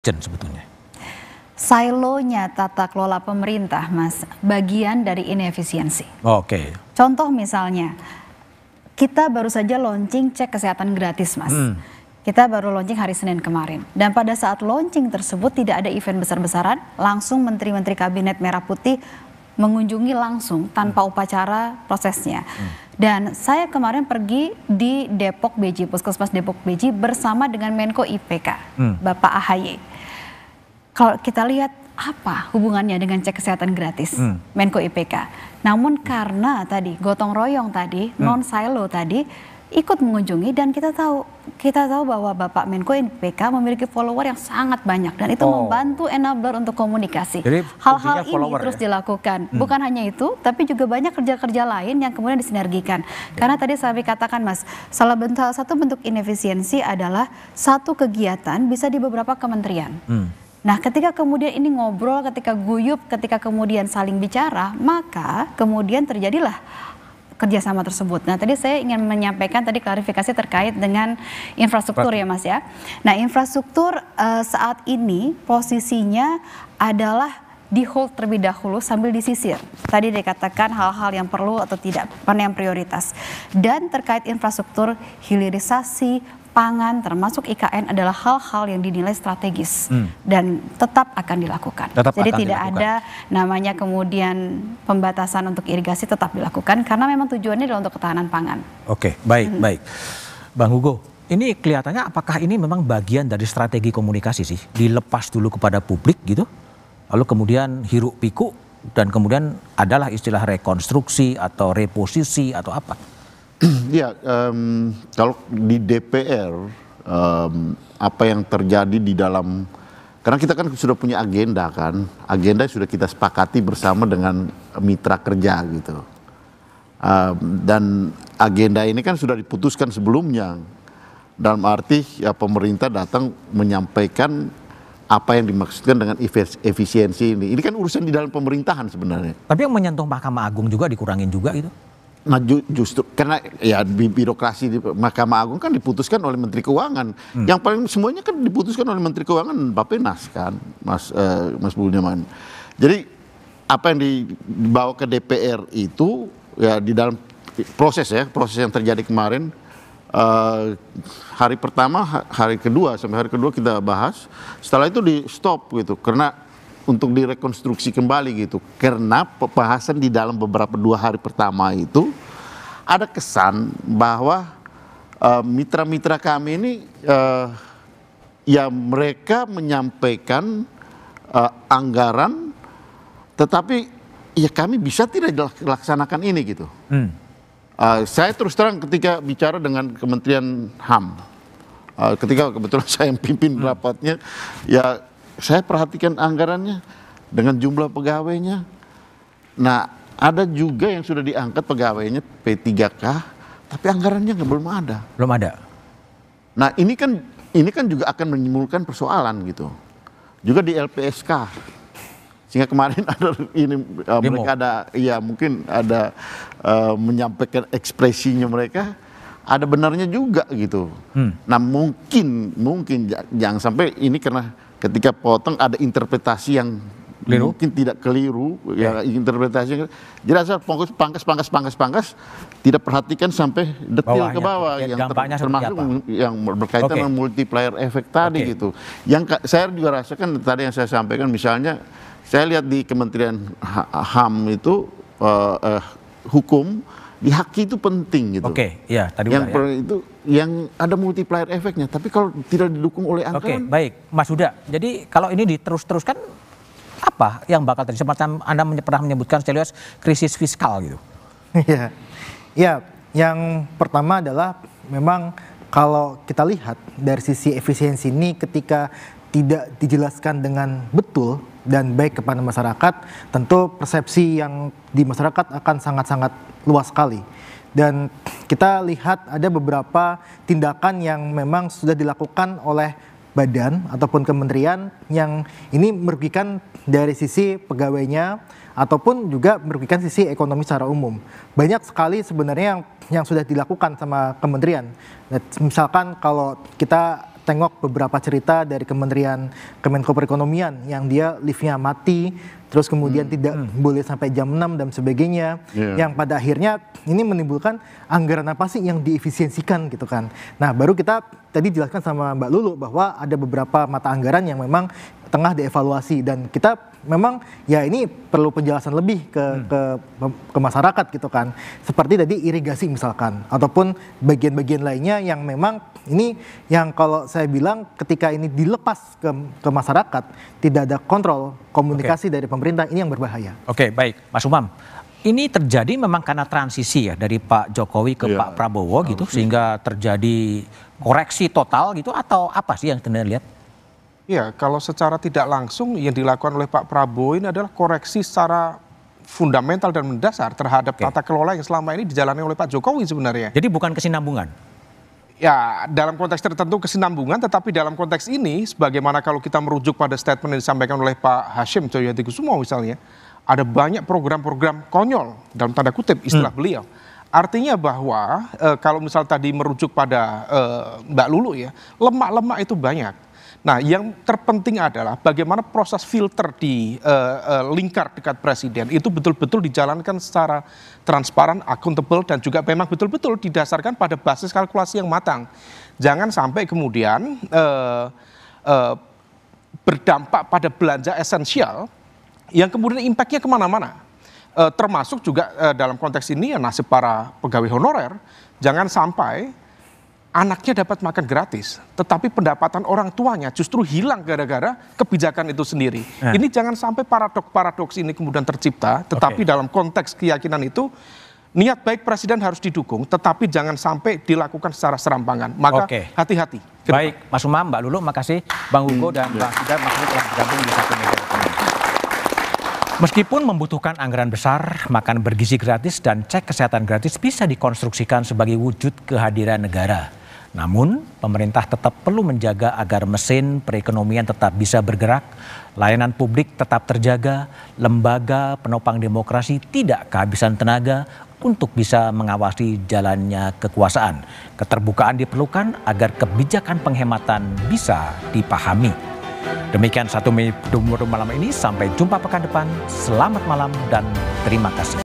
Sebetulnya. Silonya tata kelola pemerintah, Mas, bagian dari inefisiensi. Oke. Contoh misalnya, kita baru saja launching cek kesehatan gratis, Mas. Kita baru launching hari Senin kemarin. Dan pada saat launching tersebut tidak ada event besar-besaran, langsung menteri-menteri kabinet merah putih mengunjungi langsung tanpa upacara prosesnya. Dan saya kemarin pergi di Depok BJ, Puskesmas Depok BJ bersama dengan Menko IPK, Bapak AHY. Kalau kita lihat apa hubungannya dengan cek kesehatan gratis, Menko IPK. Namun karena tadi gotong royong tadi, non silo tadi ikut mengunjungi dan kita tahu bahwa Bapak Menko IPK memiliki follower yang sangat banyak dan itu membantu enabler untuk komunikasi. Hal-hal ini terus dilakukan. Bukan hanya itu, tapi juga banyak kerja-kerja lain yang kemudian disinergikan. Karena tadi saya katakan, Mas, salah satu bentuk inefisiensi adalah satu kegiatan bisa di beberapa kementerian. Nah, ketika kemudian ini ngobrol, ketika guyup, ketika kemudian saling bicara, maka kemudian terjadilah kerjasama tersebut. Nah, tadi saya ingin menyampaikan tadi klarifikasi terkait dengan infrastruktur ya, Mas ya. Nah, infrastruktur saat ini posisinya adalah di hold terlebih dahulu sambil disisir. Tadi dikatakan hal-hal yang perlu atau tidak, mana yang prioritas. Dan terkait infrastruktur, hilirisasi, pangan termasuk IKN adalah hal-hal yang dinilai strategis dan tetap akan dilakukan. Jadi tidak ada namanya kemudian pembatasan untuk irigasi, tetap dilakukan karena memang tujuannya adalah untuk ketahanan pangan. Oke, baik. Bang Hugo, ini kelihatannya apakah ini memang bagian dari strategi komunikasi sih? Dilepas dulu kepada publik gitu, lalu kemudian hiruk pikuk dan kemudian adalah istilah rekonstruksi atau reposisi atau apa? Ya, kalau di DPR apa yang terjadi di dalam, karena kita kan sudah punya agenda kan, agenda sudah kita sepakati bersama dengan mitra kerja gitu, dan agenda ini kan sudah diputuskan sebelumnya, dalam arti ya pemerintah datang menyampaikan apa yang dimaksudkan dengan efisiensi ini. Ini kan urusan di dalam pemerintahan sebenarnya. Tapi yang menyentuh Mahkamah Agung juga dikurangin juga gitu. Nah justru karena ya birokrasi di Mahkamah Agung kan diputuskan oleh Menteri Keuangan. Yang paling semuanya kan diputuskan oleh Menteri Keuangan Bappenas kan, Mas Budiman. Jadi apa yang dibawa ke DPR itu ya di dalam proses yang terjadi kemarin, hari pertama, hari kedua sampai hari kedua kita bahas. Setelah itu di stop gitu karena untuk direkonstruksi kembali gitu, karena pembahasan di dalam beberapa 2 hari pertama itu ada kesan bahwa mitra-mitra kami ini ya mereka menyampaikan anggaran, tetapi ya kami bisa tidak dilaksanakan ini gitu. Saya terus terang ketika bicara dengan Kementerian HAM, ketika kebetulan saya yang pimpin rapatnya, ya saya perhatikan anggarannya dengan jumlah pegawainya. Nah, ada juga yang sudah diangkat pegawainya P3K, tapi anggarannya belum ada. Belum ada. Nah, ini kan juga akan menimbulkan persoalan gitu. Juga di LPSK. Sehingga kemarin ada ini mereka ada ya mungkin ada menyampaikan ekspresinya mereka ada benarnya juga gitu. Nah, mungkin jangan sampai ini karena ketika potong ada interpretasi yang mungkin tidak keliru, ya interpretasi. Jadi asal pangkas tidak perhatikan sampai detail ke bawah yang termasuk yang berkaitan dengan multiplier effect tadi gitu. Yang saya juga rasakan tadi yang saya sampaikan, misalnya saya lihat di Kementerian HAM itu hukum di haki itu penting gitu. Tadi itu yang ada multiplier efeknya, tapi kalau tidak didukung oleh anggaran. Baik, Mas Huda. Jadi kalau ini diterus-teruskan apa yang bakal terjadi? Semacam Anda pernah menyebutkan serius krisis fiskal gitu. Ya, yang pertama adalah memang kalau kita lihat dari sisi efisiensi ini ketika tidak dijelaskan dengan betul dan baik kepada masyarakat, tentu persepsi yang di masyarakat akan sangat-sangat luas sekali. Dan kita lihat ada beberapa tindakan yang memang sudah dilakukan oleh badan ataupun kementerian yang ini merugikan dari sisi pegawainya ataupun juga merugikan sisi ekonomi secara umum. Banyak sekali sebenarnya yang sudah dilakukan sama kementerian. Misalkan kalau kita tengok beberapa cerita dari Kemenko Perekonomian yang dia liftnya mati, terus kemudian tidak boleh sampai jam 6 dan sebagainya, yang pada akhirnya ini menimbulkan anggaran apa sih yang diefisiensikan gitu kan. Nah baru kita tadi jelaskan sama Mbak Lulu bahwa ada beberapa mata anggaran yang memang tengah dievaluasi dan kita memang ya ini perlu penjelasan lebih ke masyarakat gitu kan. Seperti tadi irigasi misalkan ataupun bagian-bagian lainnya yang memang ini yang kalau saya bilang ketika ini dilepas ke masyarakat tidak ada kontrol komunikasi dari pemerintah, ini yang berbahaya. Oke, baik, Mas Umam. Ini terjadi memang karena transisi ya dari Pak Jokowi ke Pak Prabowo gitu sehingga terjadi koreksi total gitu atau apa sih yang Anda lihat? Ya, kalau secara tidak langsung yang dilakukan oleh Pak Prabowo ini adalah koreksi secara fundamental dan mendasar terhadap tata kelola yang selama ini dijalani oleh Pak Jokowi sebenarnya. Jadi bukan kesinambungan? Ya, dalam konteks tertentu kesinambungan, tetapi dalam konteks ini, sebagaimana kalau kita merujuk pada statement yang disampaikan oleh Pak Hashim Joyohadikusumo misalnya, ada banyak program-program konyol, dalam tanda kutip istilah beliau. Artinya bahwa kalau misal tadi merujuk pada Mbak Lulu ya, lemak-lemak itu banyak. Nah, yang terpenting adalah bagaimana proses filter di lingkar dekat presiden itu betul-betul dijalankan secara transparan, akuntabel, dan juga memang betul-betul didasarkan pada basis kalkulasi yang matang. Jangan sampai kemudian berdampak pada belanja esensial yang kemudian impactnya kemana-mana. Termasuk juga dalam konteks ini ya nasib para pegawai honorer, jangan sampai anaknya dapat makan gratis, tetapi pendapatan orang tuanya justru hilang gara-gara kebijakan itu sendiri. Ini jangan sampai paradoks ini kemudian tercipta, tetapi dalam konteks keyakinan itu, niat baik presiden harus didukung, tetapi jangan sampai dilakukan secara serampangan. Maka hati-hati. Baik, Mas Umam, Mbak Lulu, makasih. Bang Hugo dan Bang Fidar, makasih telah bergabung di satu meja. Meskipun membutuhkan anggaran besar, makan bergizi gratis dan cek kesehatan gratis bisa dikonstruksikan sebagai wujud kehadiran negara. Namun, pemerintah tetap perlu menjaga agar mesin perekonomian tetap bisa bergerak, layanan publik tetap terjaga, lembaga penopang demokrasi tidak kehabisan tenaga untuk bisa mengawasi jalannya kekuasaan. Keterbukaan diperlukan agar kebijakan penghematan bisa dipahami. Demikian satu malam ini, sampai jumpa pekan depan. Selamat malam dan terima kasih.